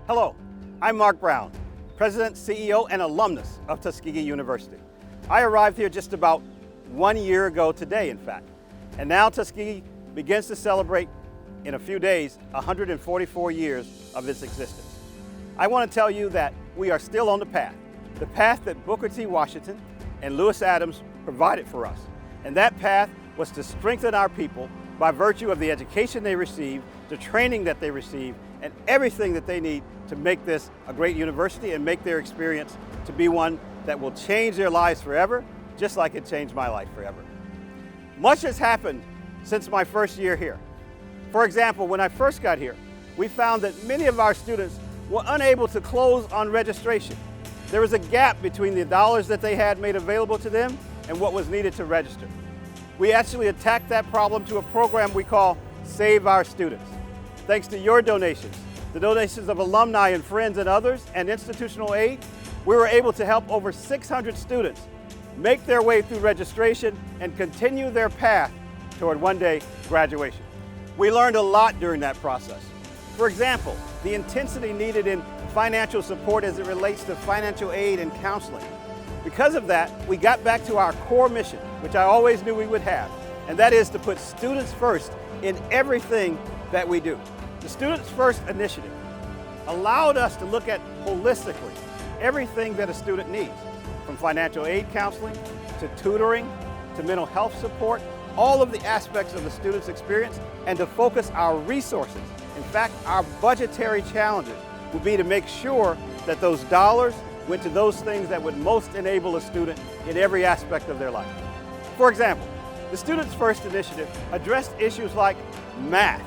Hello, I'm Mark Brown, President, CEO, and alumnus of Tuskegee University. I arrived here just about 1 year ago today, in fact, and now Tuskegee begins to celebrate in a few days 144 years of its existence. I want to tell you that we are still on the path that Booker T. Washington and Lewis Adams provided for us. And that path was to strengthen our people by virtue of the education they receive, the training that they receive, and everything that they need to make this a great university and make their experience to be one that will change their lives forever, just like it changed my life forever. Much has happened since my first year here. For example, when I first got here, we found that many of our students were unable to close on registration. There was a gap between the dollars that they had made available to them and what was needed to register. We actually attacked that problem to a program we call Save Our Students. Thanks to your donations, the donations of alumni and friends and others, and institutional aid, we were able to help over 600 students make their way through registration and continue their path toward one-day graduation. We learned a lot during that process. For example, the intensity needed in financial support as it relates to financial aid and counseling. Because of that, we got back to our core mission, which I always knew we would have, and that is to put students first in everything that we do. The Students First initiative allowed us to look at holistically everything that a student needs, from financial aid counseling to tutoring to mental health support, all of the aspects of the student's experience, and to focus our resources. In fact, our budgetary challenges would be to make sure that those dollars went to those things that would most enable a student in every aspect of their life. For example, the Students First initiative addressed issues like math.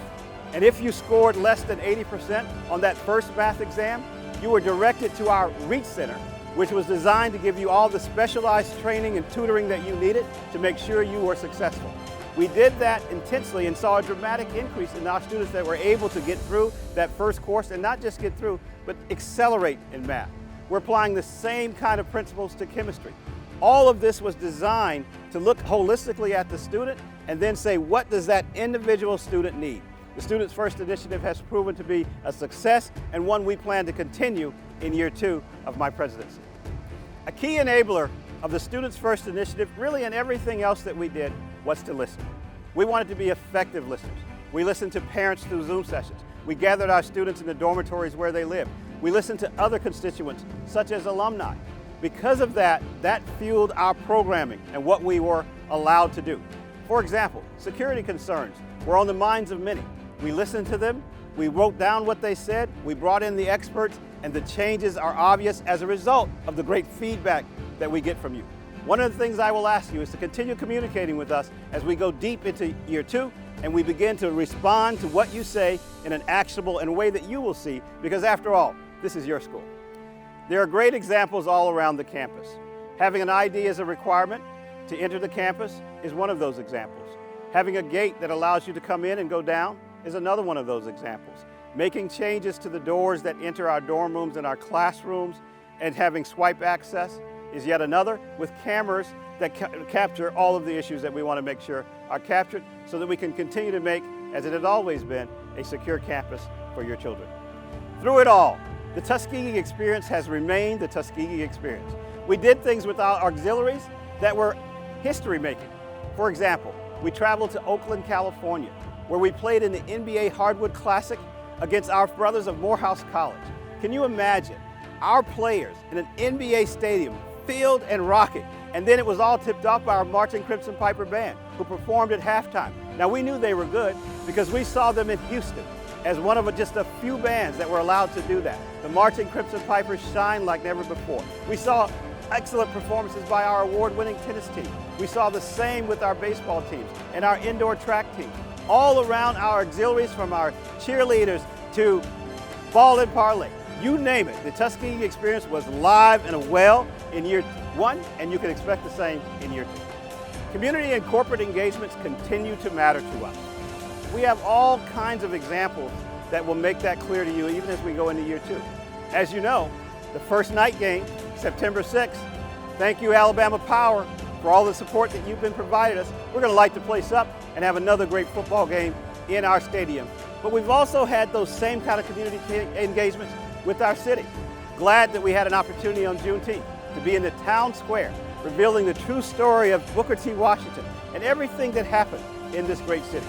And if you scored less than 80% on that first math exam, you were directed to our REACH Center, which was designed to give you all the specialized training and tutoring that you needed to make sure you were successful. We did that intensely and saw a dramatic increase in our students that were able to get through that first course, and not just get through, but accelerate in math. We're applying the same kind of principles to chemistry. All of this was designed to look holistically at the student and then say, what does that individual student need? The Students First initiative has proven to be a success and one we plan to continue in year 2 of my presidency. A key enabler of the Students First initiative, really in everything else that we did, was to listen. We wanted to be effective listeners. We listened to parents through Zoom sessions. We gathered our students in the dormitories where they lived. We listened to other constituents, such as alumni. Because of that, that fueled our programming and what we were allowed to do. For example, security concerns were on the minds of many. We listened to them, we wrote down what they said, we brought in the experts, and the changes are obvious as a result of the great feedback that we get from you. One of the things I will ask you is to continue communicating with us as we go deep into year 2 and we begin to respond to what you say in an actionable and way that you will see, because after all, this is your school. There are great examples all around the campus. Having an ID as a requirement to enter the campus is one of those examples. Having a gate that allows you to come in and go down is another one of those examples. Making changes to the doors that enter our dorm rooms and our classrooms and having swipe access is yet another, with cameras that capture all of the issues that we want to make sure are captured so that we can continue to make, as it has always been, a secure campus for your children. Through it all, the Tuskegee experience has remained the Tuskegee experience. We did things with our auxiliaries that were history-making. For example, we traveled to Oakland, California, where we played in the NBA Hardwood Classic against our brothers of Morehouse College. Can you imagine our players in an NBA stadium filled and rocking, and then it was all tipped off by our Marching Crimson Piper Band, who performed at halftime. Now, we knew they were good because we saw them in Houston as one of just a few bands that were allowed to do that. The Marching Crimson Pipers shined like never before. We saw excellent performances by our award-winning tennis team. We saw the same with our baseball teams and our indoor track teams. All around our auxiliaries, from our cheerleaders to ball and parlay, you name it. The Tuskegee experience was live and well in year 1, and you can expect the same in year 2. Community and corporate engagements continue to matter to us. We have all kinds of examples that will make that clear to you even as we go into year 2. As you know, the first night game, September 6th, thank you Alabama Power for all the support that you've been providing us. We're going to light the place up and have another great football game in our stadium. But we've also had those same kind of community engagements with our city. Glad that we had an opportunity on Juneteenth to be in the town square, revealing the true story of Booker T. Washington and everything that happened in this great city.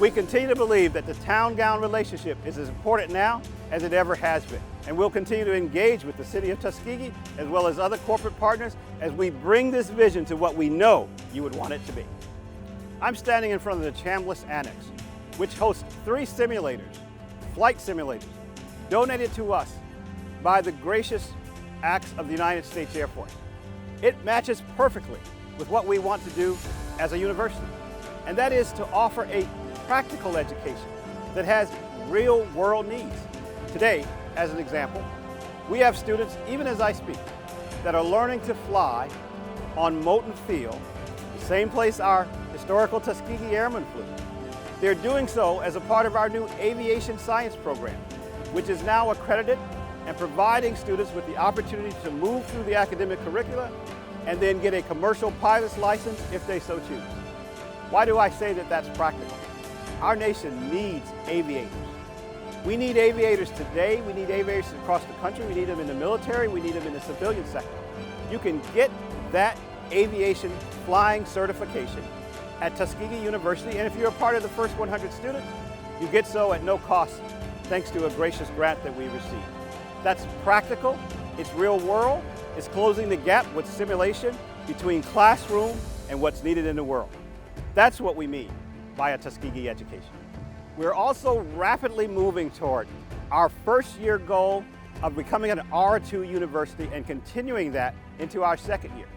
We continue to believe that the town-gown relationship is as important now as it ever has been. And we'll continue to engage with the city of Tuskegee as well as other corporate partners as we bring this vision to what we know you would want it to be. I'm standing in front of the Chambliss Annex, which hosts 3 simulators, flight simulators, donated to us by the gracious acts of the United States Air Force. It matches perfectly with what we want to do as a university, and that is to offer a practical education that has real world needs. Today, as an example, we have students, even as I speak, that are learning to fly on Moulton Field, the same place our historical Tuskegee Airmen flew. They're doing so as a part of our new aviation science program, which is now accredited and providing students with the opportunity to move through the academic curricula and then get a commercial pilot's license if they so choose. Why do I say that that's practical? Our nation needs aviators. We need aviators today. We need aviators across the country. We need them in the military. We need them in the civilian sector. You can get that aviation flying certification at Tuskegee University, and if you're a part of the first 100 students, you get so at no cost thanks to a gracious grant that we received. That's practical, it's real world, it's closing the gap with simulation between classroom and what's needed in the world. That's what we mean by a Tuskegee education. We're also rapidly moving toward our first year goal of becoming an R2 university and continuing that into our second year.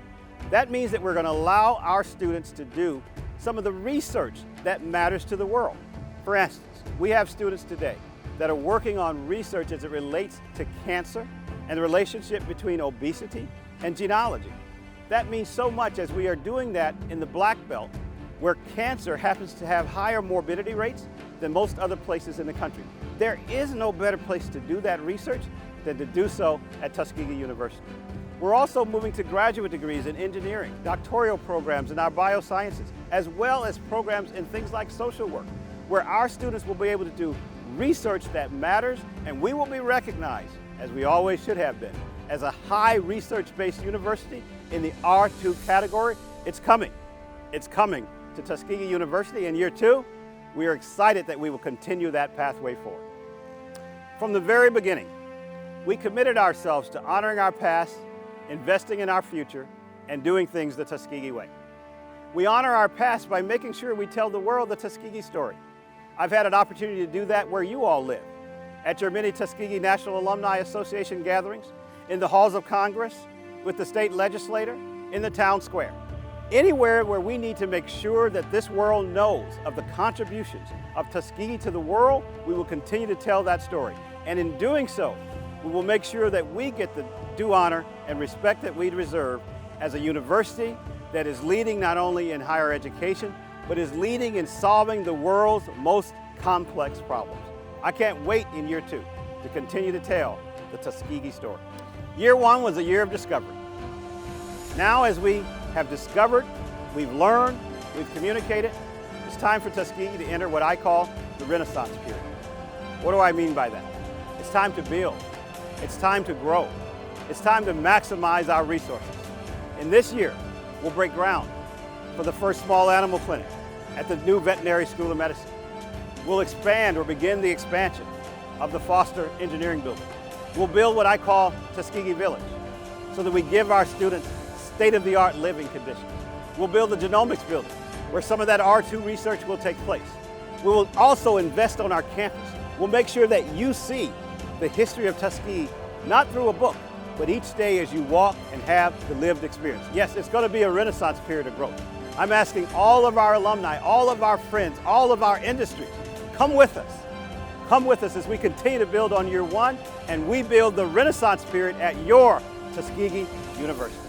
That means that we're going to allow our students to do some of the research that matters to the world. For instance, we have students today that are working on research as it relates to cancer and the relationship between obesity and genealogy. That means so much as we are doing that in the Black Belt, where cancer happens to have higher morbidity rates than most other places in the country. There is no better place to do that research than to do so at Tuskegee University. We're also moving to graduate degrees in engineering, doctoral programs in our biosciences, as well as programs in things like social work, where our students will be able to do research that matters, and we will be recognized, as we always should have been, as a high research-based university in the R2 category. It's coming. It's coming to Tuskegee University in year 2. We are excited that we will continue that pathway forward. From the very beginning, we committed ourselves to honoring our past, investing in our future, and doing things the Tuskegee way. We honor our past by making sure we tell the world the Tuskegee story. I've had an opportunity to do that where you all live, at your many Tuskegee National Alumni Association gatherings, in the halls of Congress, with the state legislator, in the town square. Anywhere where we need to make sure that this world knows of the contributions of Tuskegee to the world, we will continue to tell that story. And in doing so, we will make sure that we get the due honor and respect that we deserve as a university that is leading not only in higher education, but is leading in solving the world's most complex problems. I can't wait in year 2 to continue to tell the Tuskegee story. Year 1 was a year of discovery. Now, as we have discovered, we've learned, we've communicated, it's time for Tuskegee to enter what I call the Renaissance period. What do I mean by that? It's time to build. It's time to grow. It's time to maximize our resources. In this year, we'll break ground for the first small animal clinic at the new Veterinary School of Medicine. We'll expand or begin the expansion of the Foster Engineering Building. We'll build what I call Tuskegee Village so that we give our students state-of-the-art living conditions. We'll build the genomics building where some of that R2 research will take place. We will also invest on our campus. We'll make sure that you see the history of Tuskegee not through a book, but each day as you walk and have the lived experience. Yes, it's going to be a Renaissance period of growth. I'm asking all of our alumni, all of our friends, all of our industries, come with us. Come with us as we continue to build on year 1 and we build the Renaissance period at your Tuskegee University.